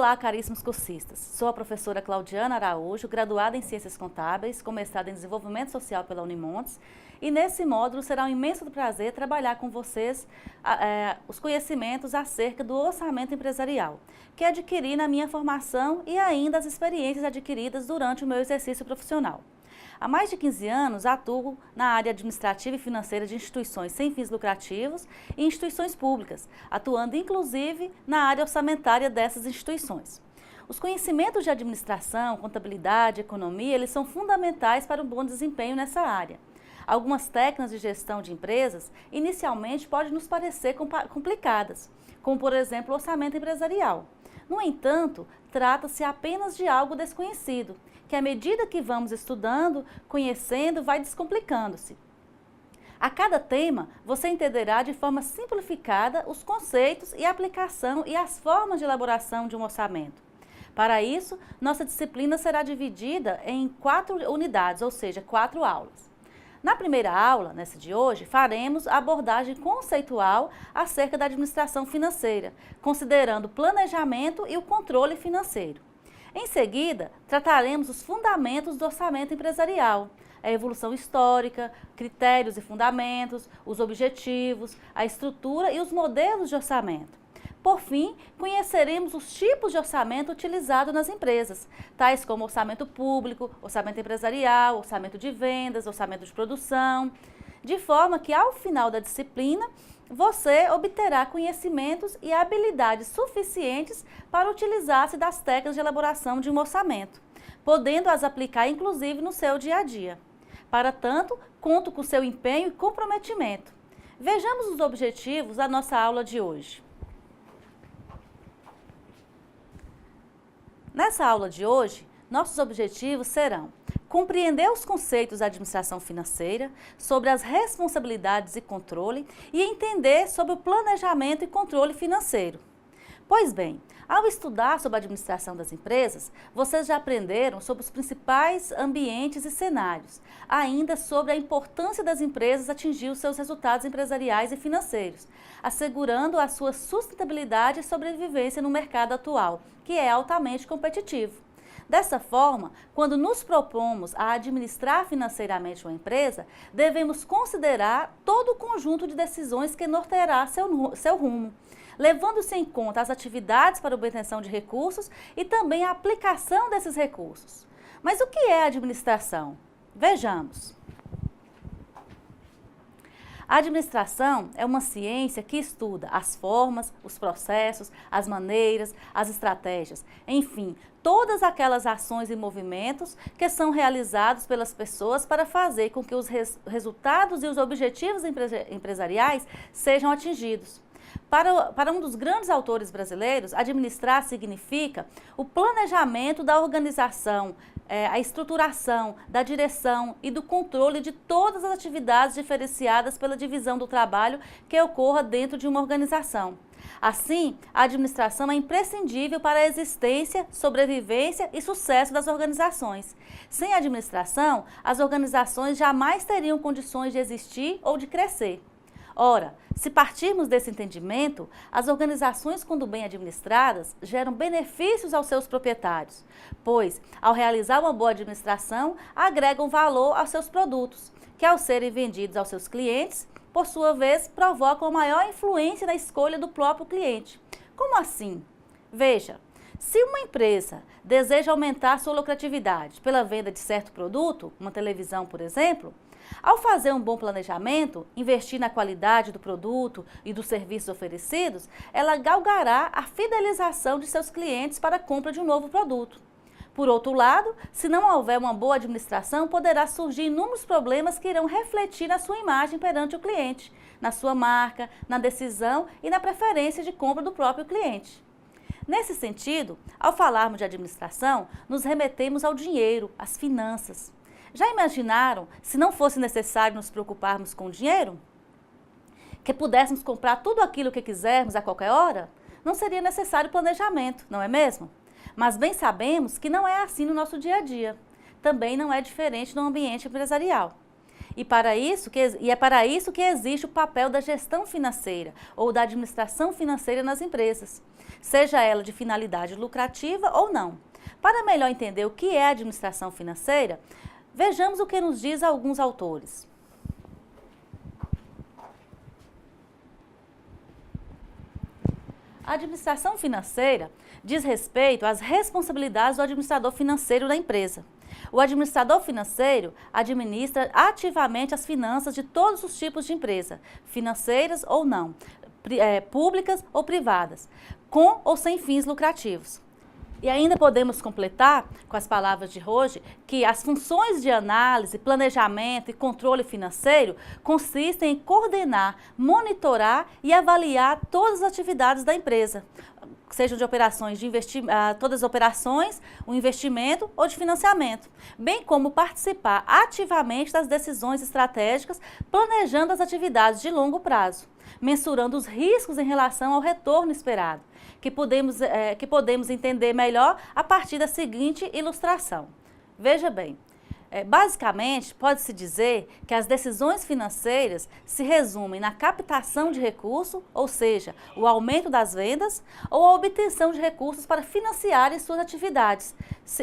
Olá, caríssimos cursistas. Sou a professora Claudiana Araújo, graduada em Ciências Contábeis, com mestrado em Desenvolvimento Social pela Unimontes, e nesse módulo será um imenso prazer trabalhar com vocês os conhecimentos acerca do orçamento empresarial, que adquiri na minha formação e ainda as experiências adquiridas durante o meu exercício profissional. Há mais de 15 anos atuo na área administrativa e financeira de instituições sem fins lucrativos e instituições públicas, atuando inclusive na área orçamentária dessas instituições. Os conhecimentos de administração, contabilidade, economia, eles são fundamentais para um bom desempenho nessa área. Algumas técnicas de gestão de empresas inicialmente podem nos parecer complicadas, como por exemplo o orçamento empresarial. No entanto, trata-se apenas de algo desconhecido, que à medida que vamos estudando, conhecendo, vai descomplicando-se. A cada tema, você entenderá de forma simplificada os conceitos e a aplicação e as formas de elaboração de um orçamento. Para isso, nossa disciplina será dividida em 4 unidades, ou seja, 4 aulas. Na primeira aula, nessa de hoje, faremos a abordagem conceitual acerca da administração financeira, considerando o planejamento e o controle financeiro. Em seguida, trataremos os fundamentos do orçamento empresarial, a evolução histórica, critérios e fundamentos, os objetivos, a estrutura e os modelos de orçamento. Por fim, conheceremos os tipos de orçamento utilizado nas empresas, tais como orçamento público, orçamento empresarial, orçamento de vendas, orçamento de produção, de forma que ao final da disciplina, você obterá conhecimentos e habilidades suficientes para utilizar-se das técnicas de elaboração de um orçamento, podendo as aplicar inclusive no seu dia a dia. Para tanto, conto com seu empenho e comprometimento. Vejamos os objetivos da nossa aula de hoje. Nessa aula de hoje, nossos objetivos serão compreender os conceitos da administração financeira, sobre as responsabilidades e controle e entender sobre o planejamento e controle financeiro. Pois bem, ao estudar sobre a administração das empresas, vocês já aprenderam sobre os principais ambientes e cenários, ainda sobre a importância das empresas atingir os seus resultados empresariais e financeiros, assegurando a sua sustentabilidade e sobrevivência no mercado atual, que é altamente competitivo. Dessa forma, quando nos propomos a administrar financeiramente uma empresa, devemos considerar todo o conjunto de decisões que norteará seu rumo, levando-se em conta as atividades para obtenção de recursos e também a aplicação desses recursos. Mas o que é a administração? Vejamos. A administração é uma ciência que estuda as formas, os processos, as maneiras, as estratégias, enfim, todas aquelas ações e movimentos que são realizados pelas pessoas para fazer com que os resultados e os objetivos empresariais sejam atingidos. Para um dos grandes autores brasileiros, administrar significa o planejamento da organização, a estruturação, da direção e do controle de todas as atividades diferenciadas pela divisão do trabalho que ocorra dentro de uma organização. Assim, a administração é imprescindível para a existência, sobrevivência e sucesso das organizações. Sem administração, as organizações jamais teriam condições de existir ou de crescer. Ora, se partirmos desse entendimento, as organizações, quando bem administradas, geram benefícios aos seus proprietários, pois, ao realizar uma boa administração, agregam valor aos seus produtos, que ao serem vendidos aos seus clientes, por sua vez, provocam maior influência na escolha do próprio cliente. Como assim? Veja, se uma empresa deseja aumentar sua lucratividade pela venda de certo produto, uma televisão, por exemplo, ao fazer um bom planejamento, investir na qualidade do produto e dos serviços oferecidos, ela galgará a fidelização de seus clientes para a compra de um novo produto. Por outro lado, se não houver uma boa administração, poderá surgir inúmeros problemas que irão refletir na sua imagem perante o cliente, na sua marca, na decisão e na preferência de compra do próprio cliente. Nesse sentido, ao falarmos de administração, nos remetemos ao dinheiro, às finanças. Já imaginaram se não fosse necessário nos preocuparmos com o dinheiro? Que pudéssemos comprar tudo aquilo que quisermos a qualquer hora? Não seria necessário planejamento, não é mesmo? Mas bem sabemos que não é assim no nosso dia a dia. Também não é diferente no ambiente empresarial. E é para isso que existe o papel da gestão financeira ou da administração financeira nas empresas, seja ela de finalidade lucrativa ou não. Para melhor entender o que é administração financeira, vejamos o que nos diz alguns autores. A administração financeira diz respeito às responsabilidades do administrador financeiro da empresa. O administrador financeiro administra ativamente as finanças de todos os tipos de empresa, financeiras ou não, públicas ou privadas, com ou sem fins lucrativos. E ainda podemos completar, com as palavras de Roge, que as funções de análise, planejamento e controle financeiro consistem em coordenar, monitorar e avaliar todas as atividades da empresa, sejam de operações de todas as operações, o investimento ou de financiamento, bem como participar ativamente das decisões estratégicas, planejando as atividades de longo prazo, mensurando os riscos em relação ao retorno esperado, que podemos entender melhor a partir da seguinte ilustração. Veja bem, basicamente pode-se dizer que as decisões financeiras se resumem na captação de recurso, ou seja, o aumento das vendas, ou a obtenção de recursos para financiar suas atividades,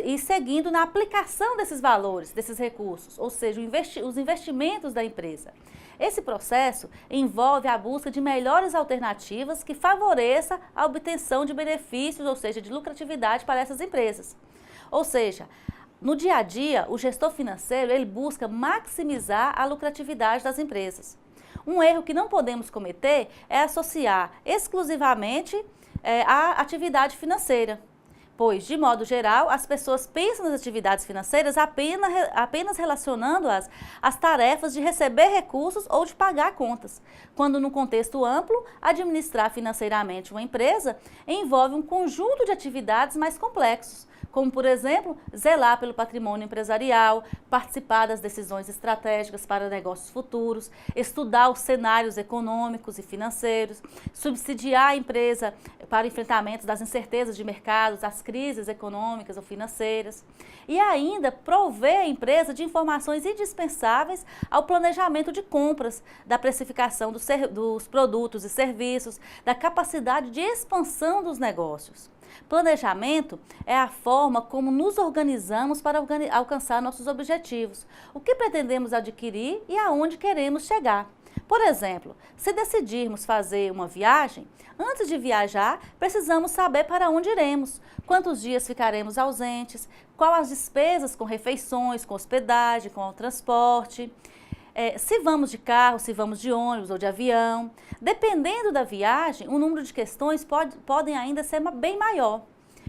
e seguindo na aplicação desses valores, desses recursos, ou seja, os investimentos da empresa. Esse processo envolve a busca de melhores alternativas que favoreça a obtenção de benefícios, ou seja, de lucratividade para essas empresas. Ou seja, no dia a dia, o gestor financeiro ele busca maximizar a lucratividade das empresas. Um erro que não podemos cometer é associar exclusivamente a atividade financeira, pois, de modo geral, as pessoas pensam nas atividades financeiras apenas relacionando-as às tarefas de receber recursos ou de pagar contas, quando, no contexto amplo, administrar financeiramente uma empresa envolve um conjunto de atividades mais complexos, como, por exemplo, zelar pelo patrimônio empresarial, participar das decisões estratégicas para negócios futuros, estudar os cenários econômicos e financeiros, subsidiar a empresa para enfrentamento das incertezas de mercados, das crises econômicas ou financeiras, e ainda prover a empresa de informações indispensáveis ao planejamento de compras, da precificação dos produtos e serviços, da capacidade de expansão dos negócios. Planejamento é a forma como nos organizamos para alcançar nossos objetivos, o que pretendemos adquirir e aonde queremos chegar. Por exemplo, se decidirmos fazer uma viagem, antes de viajar, precisamos saber para onde iremos, quantos dias ficaremos ausentes, quais as despesas com refeições, com hospedagem, com o transporte. Se vamos de carro, se vamos de ônibus ou de avião. Dependendo da viagem, o número de questões podem ainda ser bem maior.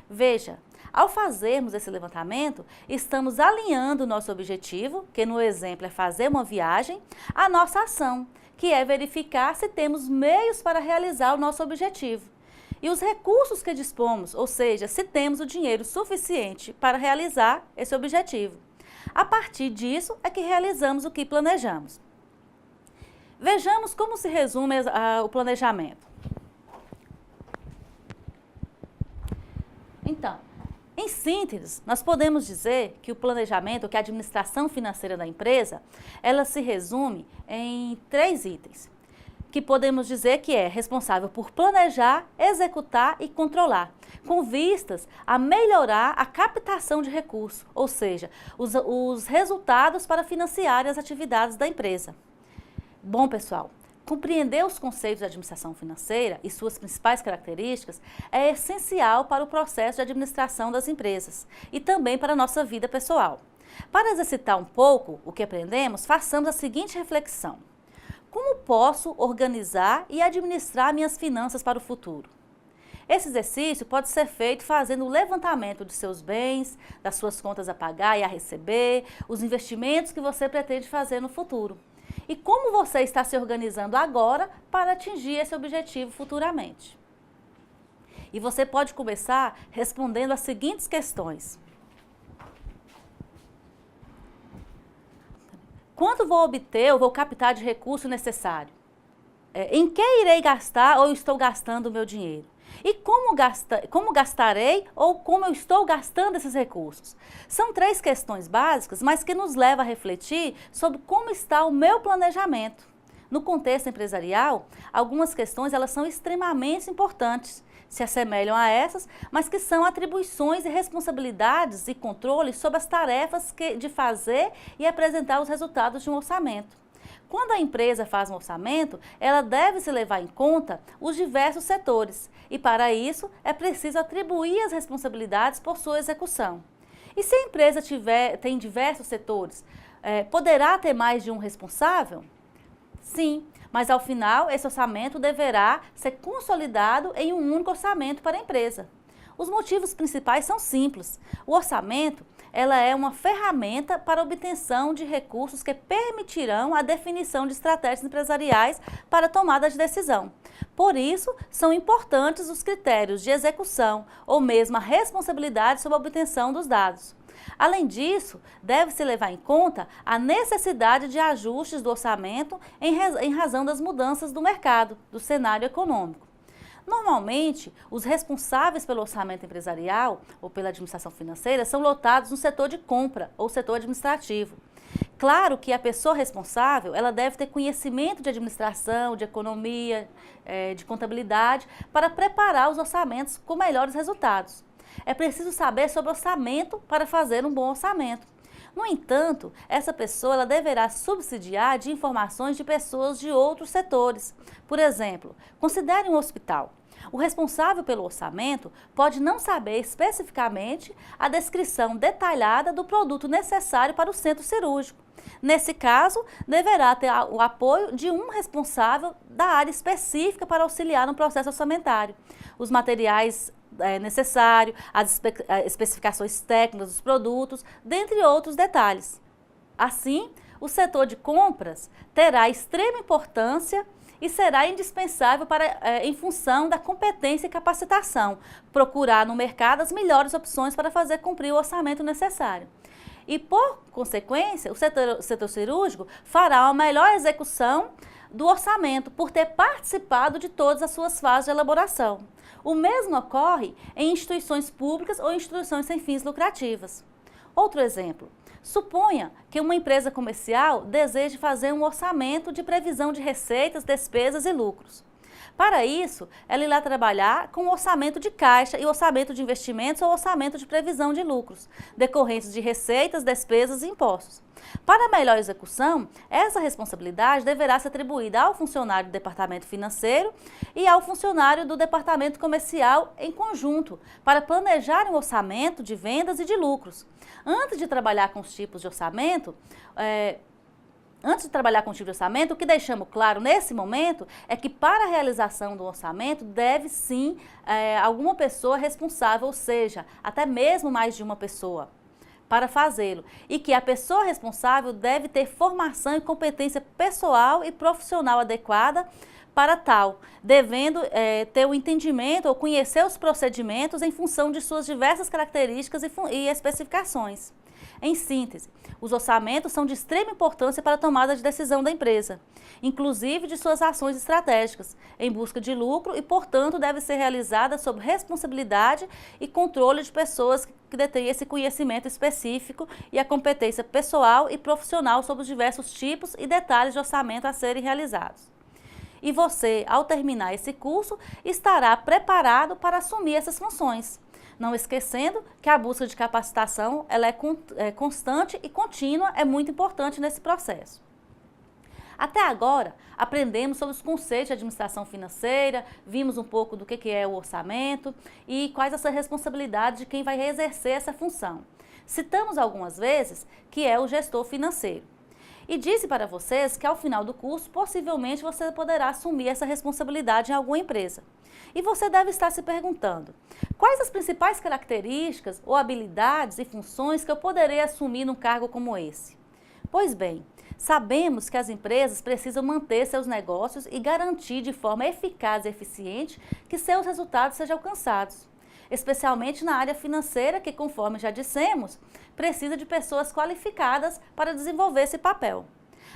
Veja, ao fazermos esse levantamento, estamos alinhando o nosso objetivo, que no exemplo é fazer uma viagem, à nossa ação, que é verificar se temos meios para realizar o nosso objetivo. E os recursos que dispomos, ou seja, se temos o dinheiro suficiente para realizar esse objetivo. A partir disso é que realizamos o que planejamos. Vejamos como se resume o planejamento. Então, em síntese, nós podemos dizer que o planejamento, que a administração financeira da empresa, ela se resume em 3 itens, que podemos dizer que é responsável por planejar, executar e controlar, com vistas a melhorar a captação de recursos, ou seja, os resultados para financiar as atividades da empresa. Bom, pessoal, compreender os conceitos de administração financeira e suas principais características é essencial para o processo de administração das empresas e também para a nossa vida pessoal. Para exercitar um pouco o que aprendemos, façamos a seguinte reflexão. Como posso organizar e administrar minhas finanças para o futuro? Esse exercício pode ser feito fazendo o levantamento de seus bens, das suas contas a pagar e a receber, os investimentos que você pretende fazer no futuro. E como você está se organizando agora para atingir esse objetivo futuramente. E você pode começar respondendo as seguintes questões. Quanto vou obter ou vou captar de recurso necessário? Em que irei gastar ou estou gastando o meu dinheiro? E como gastarei ou como eu estou gastando esses recursos? São 3 questões básicas, mas que nos levam a refletir sobre como está o meu planejamento. No contexto empresarial, algumas questões elas são extremamente importantes, se assemelham a essas, mas que são atribuições e responsabilidades e controles sobre as tarefas de fazer e apresentar os resultados de um orçamento. Quando a empresa faz um orçamento, ela deve se levar em conta os diversos setores e, para isso, é preciso atribuir as responsabilidades por sua execução. E se a empresa tem diversos setores, poderá ter mais de um responsável? Sim, mas ao final esse orçamento deverá ser consolidado em um único orçamento para a empresa. Os motivos principais são simples. O orçamento ela é uma ferramenta para a obtenção de recursos que permitirão a definição de estratégias empresariais para a tomada de decisão. Por isso, são importantes os critérios de execução ou mesmo a responsabilidade sobre a obtenção dos dados. Além disso, deve-se levar em conta a necessidade de ajustes do orçamento em razão das mudanças do mercado, do cenário econômico. Normalmente, os responsáveis pelo orçamento empresarial ou pela administração financeira são lotados no setor de compra ou setor administrativo. Claro que a pessoa responsável ela deve ter conhecimento de administração, de economia, de contabilidade, para preparar os orçamentos com melhores resultados. É preciso saber sobre orçamento para fazer um bom orçamento. No entanto, essa pessoa ela deverá subsidiar de informações de pessoas de outros setores. Por exemplo, considere um hospital. O responsável pelo orçamento pode não saber especificamente a descrição detalhada do produto necessário para o centro cirúrgico. Nesse caso, deverá ter o apoio de um responsável da área específica para auxiliar no processo orçamentário. Os materiais necessários, as especificações técnicas dos produtos, dentre outros detalhes. Assim, o setor de compras terá extrema importância e será indispensável em função da competência e capacitação, procurar no mercado as melhores opções para fazer cumprir o orçamento necessário. E, por consequência, o setor cirúrgico fará uma melhor execução do orçamento, por ter participado de todas as suas fases de elaboração. O mesmo ocorre em instituições públicas ou instituições sem fins lucrativas. Outro exemplo, suponha que uma empresa comercial deseje fazer um orçamento de previsão de receitas, despesas e lucros. Para isso, ela irá trabalhar com o orçamento de caixa e orçamento de investimentos ou orçamento de previsão de lucros, decorrentes de receitas, despesas e impostos. Para a melhor execução, essa responsabilidade deverá ser atribuída ao funcionário do departamento financeiro e ao funcionário do departamento comercial em conjunto, para planejar um orçamento de vendas e de lucros. Antes de trabalhar com os tipos de orçamento, o que deixamos claro nesse momento é que para a realização do orçamento deve sim alguma pessoa responsável, ou seja, até mesmo mais de uma pessoa, para fazê-lo. E que a pessoa responsável deve ter formação e competência pessoal e profissional adequada para tal, devendo ter o entendimento ou conhecer os procedimentos em função de suas diversas características e especificações. Em síntese, os orçamentos são de extrema importância para a tomada de decisão da empresa, inclusive de suas ações estratégicas, em busca de lucro e, portanto, deve ser realizada sob responsabilidade e controle de pessoas que detêm esse conhecimento específico e a competência pessoal e profissional sobre os diversos tipos e detalhes de orçamento a serem realizados. E você, ao terminar esse curso, estará preparado para assumir essas funções. Não esquecendo que a busca de capacitação ela é constante e contínua, é muito importante nesse processo. Até agora, aprendemos sobre os conceitos de administração financeira, vimos um pouco do que é o orçamento e quais as responsabilidades de quem vai exercer essa função. Citamos algumas vezes que é o gestor financeiro. E disse para vocês que ao final do curso, possivelmente você poderá assumir essa responsabilidade em alguma empresa. E você deve estar se perguntando, quais as principais características ou habilidades e funções que eu poderei assumir num cargo como esse? Pois bem, sabemos que as empresas precisam manter seus negócios e garantir de forma eficaz e eficiente que seus resultados sejam alcançados. Especialmente na área financeira que, conforme já dissemos, precisa de pessoas qualificadas para desenvolver esse papel.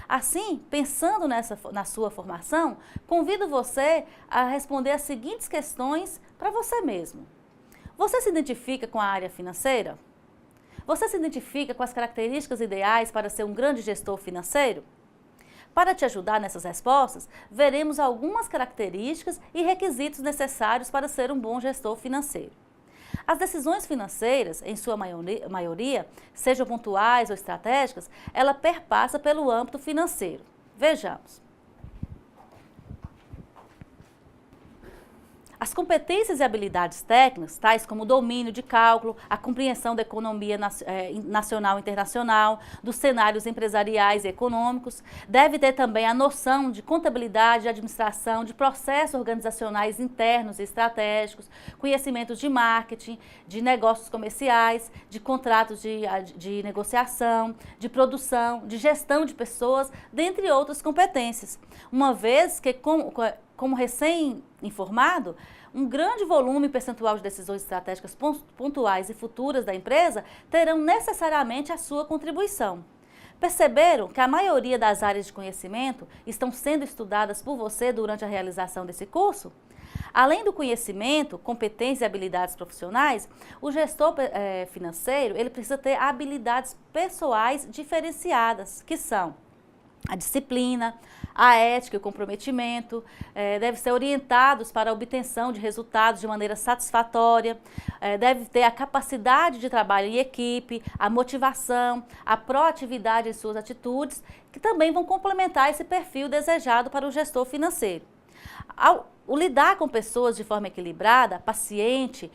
Assim, pensando na sua formação, convido você a responder as seguintes questões para você mesmo. Você se identifica com a área financeira? Você se identifica com as características ideais para ser um grande gestor financeiro? Para te ajudar nessas respostas, veremos algumas características e requisitos necessários para ser um bom gestor financeiro. As decisões financeiras, em sua maioria, sejam pontuais ou estratégicas, ela perpassa pelo âmbito financeiro. Vejamos. As competências e habilidades técnicas, tais como o domínio de cálculo, a compreensão da economia nacional e internacional, dos cenários empresariais e econômicos, deve ter também a noção de contabilidade, de administração, de processos organizacionais internos e estratégicos, conhecimentos de marketing, de negócios comerciais, de contratos de negociação, de produção, de gestão de pessoas, dentre outras competências. Uma vez que, como recém-informado, um grande volume percentual de decisões estratégicas pontuais e futuras da empresa terão necessariamente a sua contribuição. Perceberam que a maioria das áreas de conhecimento estão sendo estudadas por você durante a realização desse curso? Além do conhecimento, competências e habilidades profissionais, o gestor financeiro ele precisa ter habilidades pessoais diferenciadas, que são a disciplina, a ética e o comprometimento, devem ser orientados para a obtenção de resultados de maneira satisfatória, deve ter a capacidade de trabalho em equipe, a motivação, a proatividade em suas atitudes, que também vão complementar esse perfil desejado para o gestor financeiro. O lidar com pessoas de forma equilibrada, paciente,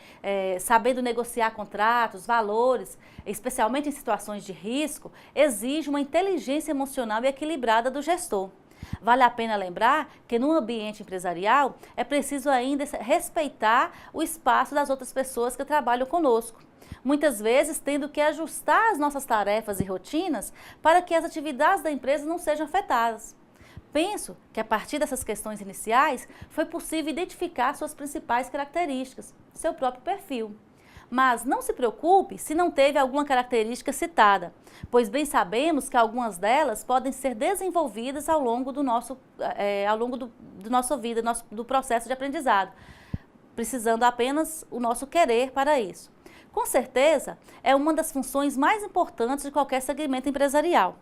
sabendo negociar contratos, valores, especialmente em situações de risco, exige uma inteligência emocional e equilibrada do gestor. Vale a pena lembrar que no ambiente empresarial é preciso ainda respeitar o espaço das outras pessoas que trabalham conosco. Muitas vezes tendo que ajustar as nossas tarefas e rotinas para que as atividades da empresa não sejam afetadas. Penso que a partir dessas questões iniciais foi possível identificar suas principais características, seu próprio perfil. Mas não se preocupe se não teve alguma característica citada, pois bem sabemos que algumas delas podem ser desenvolvidas ao longo do nossa vida, do processo de aprendizado, precisando apenas o nosso querer para isso. Com certeza, é uma das funções mais importantes de qualquer segmento empresarial,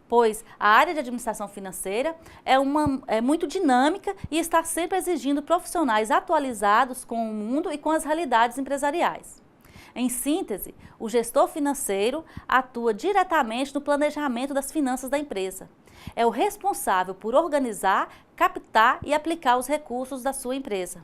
pois a área de administração financeira é muito dinâmica e está sempre exigindo profissionais atualizados com o mundo e com as realidades empresariais. Em síntese, o gestor financeiro atua diretamente no planejamento das finanças da empresa. É o responsável por organizar, captar e aplicar os recursos da sua empresa.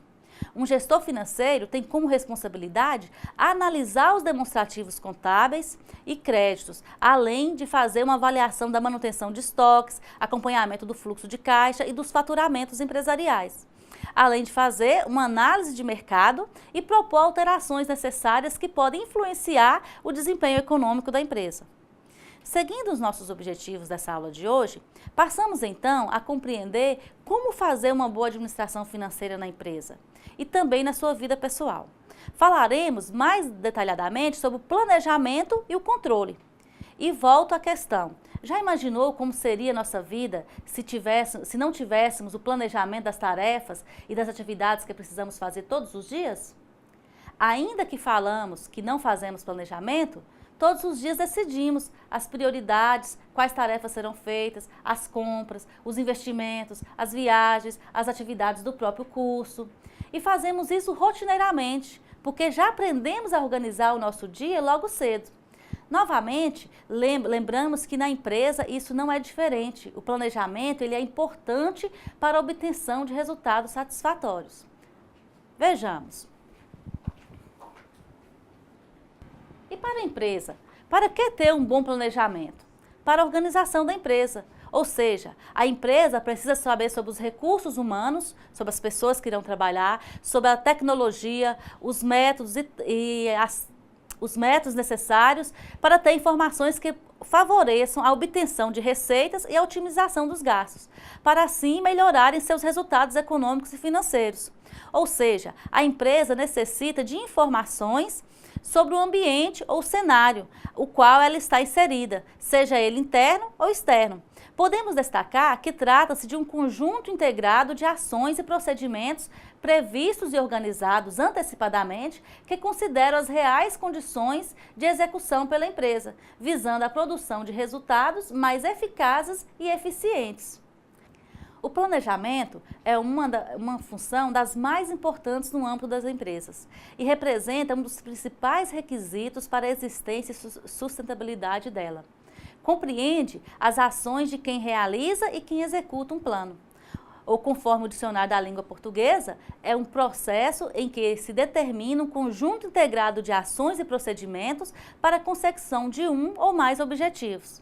Um gestor financeiro tem como responsabilidade analisar os demonstrativos contábeis e créditos, além de fazer uma avaliação da manutenção de estoques, acompanhamento do fluxo de caixa e dos faturamentos empresariais, além de fazer uma análise de mercado e propor alterações necessárias que podem influenciar o desempenho econômico da empresa. Seguindo os nossos objetivos dessa aula de hoje, passamos então a compreender como fazer uma boa administração financeira na empresa e também na sua vida pessoal. Falaremos mais detalhadamente sobre o planejamento e o controle. E volto à questão. Já imaginou como seria a nossa vida se não tivéssemos o planejamento das tarefas e das atividades que precisamos fazer todos os dias? Ainda que falamos que não fazemos planejamento, todos os dias decidimos as prioridades, quais tarefas serão feitas, as compras, os investimentos, as viagens, as atividades do próprio curso. E fazemos isso rotineiramente, porque já aprendemos a organizar o nosso dia logo cedo. Novamente, lembramos que na empresa isso não é diferente. O planejamento ele é importante para a obtenção de resultados satisfatórios. Vejamos. E para a empresa? Para que ter um bom planejamento? Para a organização da empresa. Ou seja, a empresa precisa saber sobre os recursos humanos, sobre as pessoas que irão trabalhar, sobre a tecnologia, os métodos os métodos necessários para ter informações que favoreçam a obtenção de receitas e a otimização dos gastos, para assim melhorarem seus resultados econômicos e financeiros. Ou seja, a empresa necessita de informações sobre o ambiente ou cenário, o qual ela está inserida, seja ele interno ou externo, Podemos destacar que trata-se de um conjunto integrado de ações e procedimentos previstos e organizados antecipadamente que consideram as reais condições de execução pela empresa, visando a produção de resultados mais eficazes e eficientes. O planejamento é uma função das mais importantes no âmbito das empresas e representa um dos principais requisitos para a existência e sustentabilidade dela. Compreende as ações de quem realiza e quem executa um plano. Ou, conforme o dicionário da língua portuguesa, é um processo em que se determina um conjunto integrado de ações e procedimentos para a consecução de um ou mais objetivos.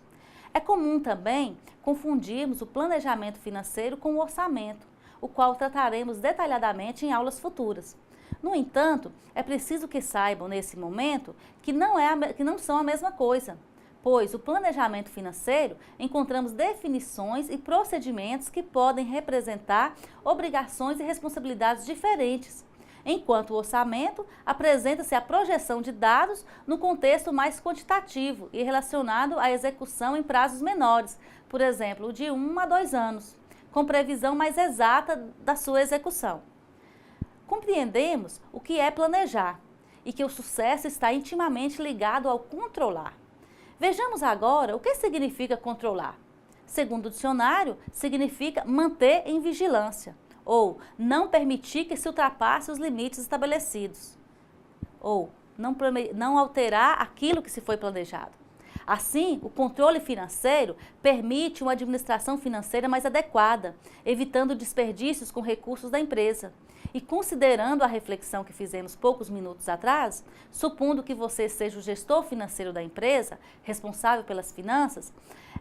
É comum também confundirmos o planejamento financeiro com o orçamento, o qual trataremos detalhadamente em aulas futuras. No entanto, é preciso que saibam nesse momento que não são a mesma coisa, pois o planejamento financeiro encontramos definições e procedimentos que podem representar obrigações e responsabilidades diferentes, enquanto o orçamento apresenta-se a projeção de dados no contexto mais quantitativo e relacionado à execução em prazos menores, por exemplo, de 1 a 2 anos, com previsão mais exata da sua execução. Compreendemos o que é planejar e que o sucesso está intimamente ligado ao controlar. Vejamos agora o que significa controlar. Segundo o dicionário, significa manter em vigilância, ou não permitir que se ultrapasse os limites estabelecidos, ou não alterar aquilo que se foi planejado. Assim, o controle financeiro permite uma administração financeira mais adequada, evitando desperdícios com recursos da empresa. E considerando a reflexão que fizemos poucos minutos atrás, supondo que você seja o gestor financeiro da empresa, responsável pelas finanças,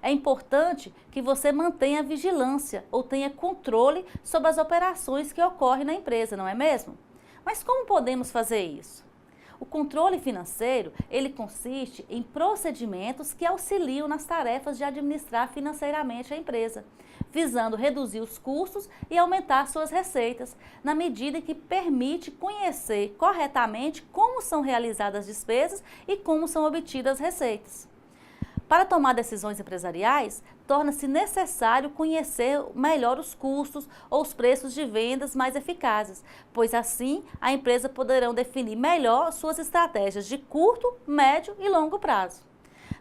é importante que você mantenha vigilância ou tenha controle sobre as operações que ocorrem na empresa, não é mesmo? Mas como podemos fazer isso? O controle financeiro, ele consiste em procedimentos que auxiliam nas tarefas de administrar financeiramente a empresa, visando reduzir os custos e aumentar suas receitas, na medida em que permite conhecer corretamente como são realizadas as despesas e como são obtidas as receitas. Para tomar decisões empresariais, torna-se necessário conhecer melhor os custos ou os preços de vendas mais eficazes, pois assim a empresa poderá definir melhor suas estratégias de curto, médio e longo prazo.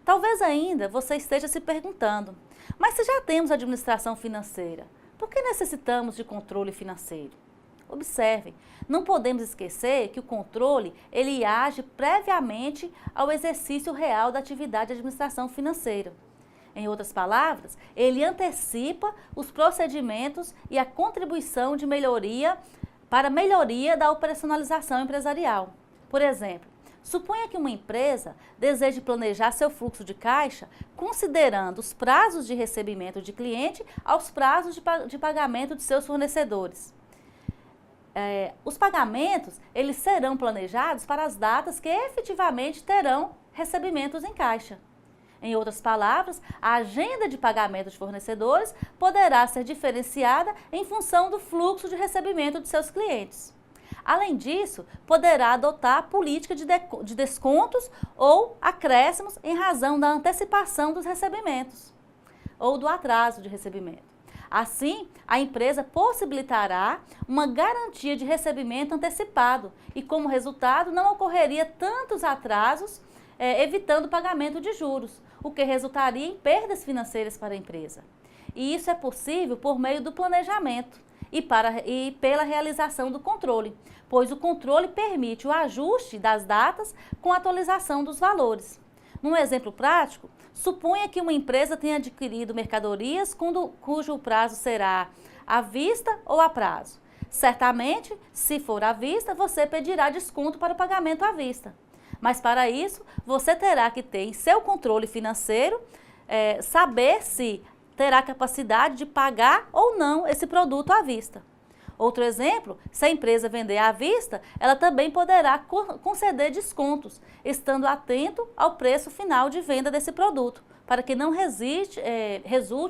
Talvez ainda você esteja se perguntando, mas se já temos administração financeira, por que necessitamos de controle financeiro? Observem, não podemos esquecer que o controle, ele age previamente ao exercício real da atividade de administração financeira. Em outras palavras, ele antecipa os procedimentos e a contribuição de melhoria para a melhoria da operacionalização empresarial. Por exemplo, suponha que uma empresa deseje planejar seu fluxo de caixa considerando os prazos de recebimento de cliente aos prazos de pagamento de seus fornecedores. Os pagamentos, eles serão planejados para as datas que efetivamente terão recebimentos em caixa. Em outras palavras, a agenda de pagamento de fornecedores poderá ser diferenciada em função do fluxo de recebimento de seus clientes. Além disso, poderá adotar política de descontos ou acréscimos em razão da antecipação dos recebimentos ou do atraso de recebimento. Assim, a empresa possibilitará uma garantia de recebimento antecipado e, como resultado, não ocorreria tantos atrasos, evitando o pagamento de juros, o que resultaria em perdas financeiras para a empresa. E isso é possível por meio do planejamento e pela realização do controle, pois o controle permite o ajuste das datas com a atualização dos valores. Num exemplo prático, suponha que uma empresa tenha adquirido mercadorias cujo prazo será à vista ou a prazo. Certamente, se for à vista, você pedirá desconto para o pagamento à vista. Mas para isso, você terá que ter em seu controle financeiro, saber se terá capacidade de pagar ou não esse produto à vista. Outro exemplo, se a empresa vender à vista, ela também poderá conceder descontos, estando atento ao preço final de venda desse produto, para que não resulte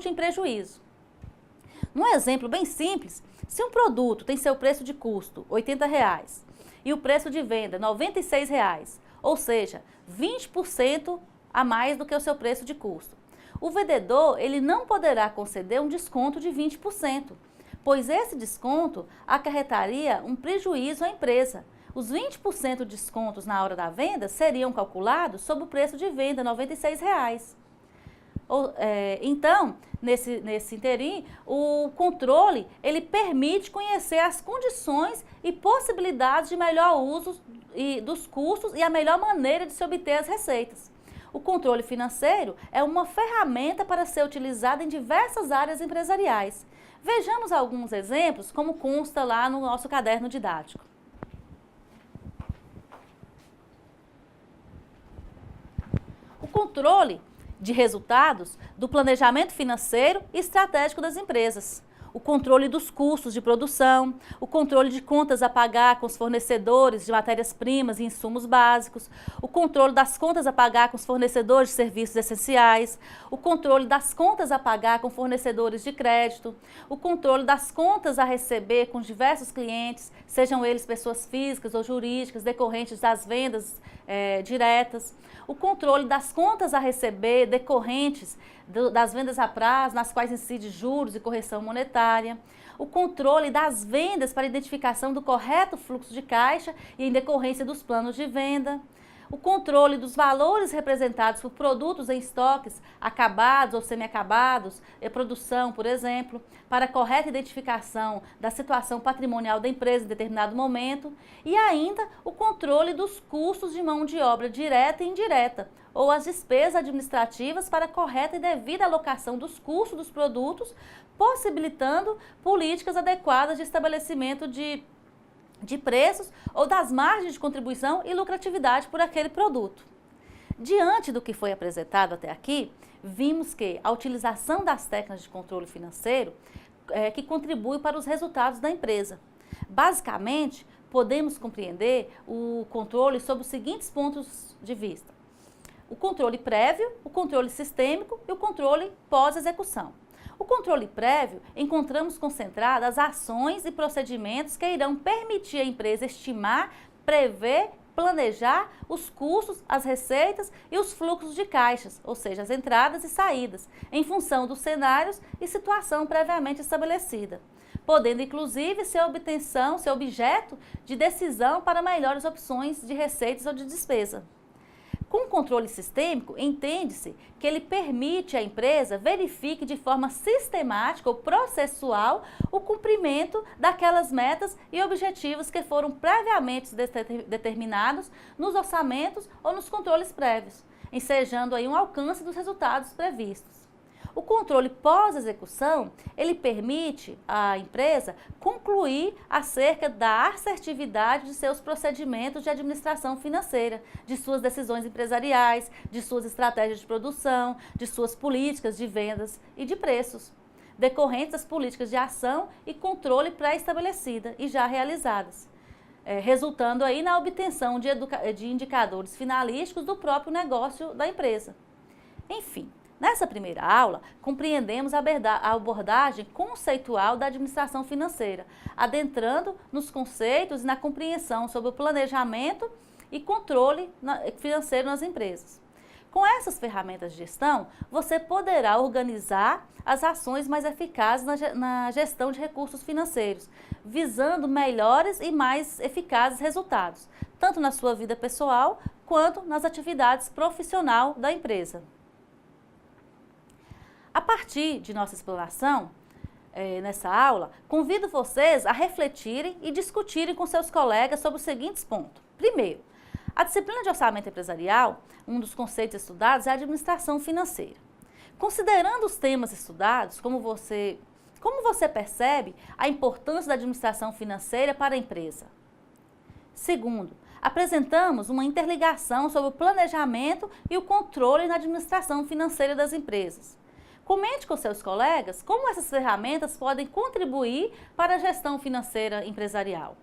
em prejuízo. Num exemplo bem simples, se um produto tem seu preço de custo R$ 80 e o preço de venda R$ 96, ou seja, 20% a mais do que o seu preço de custo, o vendedor ele não poderá conceder um desconto de 20%, pois esse desconto acarretaria um prejuízo à empresa. Os 20% de descontos na hora da venda seriam calculados sobre o preço de venda, R$ 96. Então, nesse interim, o controle ele permite conhecer as condições e possibilidades de melhor uso dos custos e a melhor maneira de se obter as receitas. O controle financeiro é uma ferramenta para ser utilizada em diversas áreas empresariais. Vejamos alguns exemplos, como consta lá no nosso caderno didático. O controle de resultados do planejamento financeiro e estratégico das empresas. O controle dos custos de produção, o controle de contas a pagar com os fornecedores de matérias-primas e insumos básicos, o controle das contas a pagar com os fornecedores de serviços essenciais, o controle das contas a pagar com fornecedores de crédito, o controle das contas a receber com diversos clientes, sejam eles pessoas físicas ou jurídicas, decorrentes das vendas diretas, o controle das contas a receber decorrentes das vendas a prazo, nas quais incide juros e correção monetária, o controle das vendas para identificação do correto fluxo de caixa e em decorrência dos planos de venda, o controle dos valores representados por produtos em estoques acabados ou semi-acabados, produção, por exemplo, para a correta identificação da situação patrimonial da empresa em determinado momento, e ainda o controle dos custos de mão de obra direta e indireta, ou as despesas administrativas para a correta e devida alocação dos custos dos produtos, possibilitando políticas adequadas de estabelecimento de preços ou das margens de contribuição e lucratividade por aquele produto. Diante do que foi apresentado até aqui, vimos que a utilização das técnicas de controle financeiro que contribui para os resultados da empresa. Basicamente, podemos compreender o controle sob os seguintes pontos de vista: o controle prévio, o controle sistêmico e o controle pós-execução. O controle prévio encontramos concentrado as ações e procedimentos que irão permitir à empresa estimar, prever, planejar os custos, as receitas e os fluxos de caixas, ou seja, as entradas e saídas, em função dos cenários e situação previamente estabelecida, podendo inclusive ser objeto de decisão para melhores opções de receitas ou de despesa. Com o controle sistêmico, entende-se que ele permite à empresa verifique de forma sistemática ou processual o cumprimento daquelas metas e objetivos que foram previamente determinados nos orçamentos ou nos controles prévios, ensejando aí um alcance dos resultados previstos. O controle pós-execução, ele permite à empresa concluir acerca da assertividade de seus procedimentos de administração financeira, de suas decisões empresariais, de suas estratégias de produção, de suas políticas de vendas e de preços, decorrentes das políticas de ação e controle pré-estabelecida e já realizadas, resultando aí na obtenção de indicadores finalísticos do próprio negócio da empresa. Enfim, nessa primeira aula, compreendemos a abordagem conceitual da administração financeira, adentrando nos conceitos e na compreensão sobre o planejamento e controle financeiro nas empresas. Com essas ferramentas de gestão, você poderá organizar as ações mais eficazes na gestão de recursos financeiros, visando melhores e mais eficazes resultados, tanto na sua vida pessoal quanto nas atividades profissionais da empresa. A partir de nossa explanação, nessa aula, convido vocês a refletirem e discutirem com seus colegas sobre os seguintes pontos. Primeiro, a disciplina de orçamento empresarial, um dos conceitos estudados é a administração financeira. Considerando os temas estudados, como você percebe a importância da administração financeira para a empresa? Segundo, apresentamos uma interligação sobre o planejamento e o controle na administração financeira das empresas. Comente com seus colegas como essas ferramentas podem contribuir para a gestão financeira empresarial.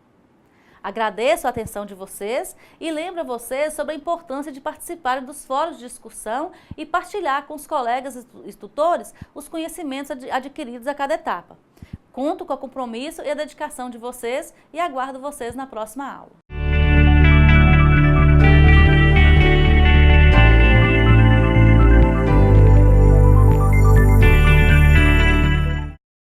Agradeço a atenção de vocês e lembro a vocês sobre a importância de participarem dos fóruns de discussão e partilhar com os colegas e tutores os conhecimentos adquiridos a cada etapa. Conto com o compromisso e a dedicação de vocês e aguardo vocês na próxima aula.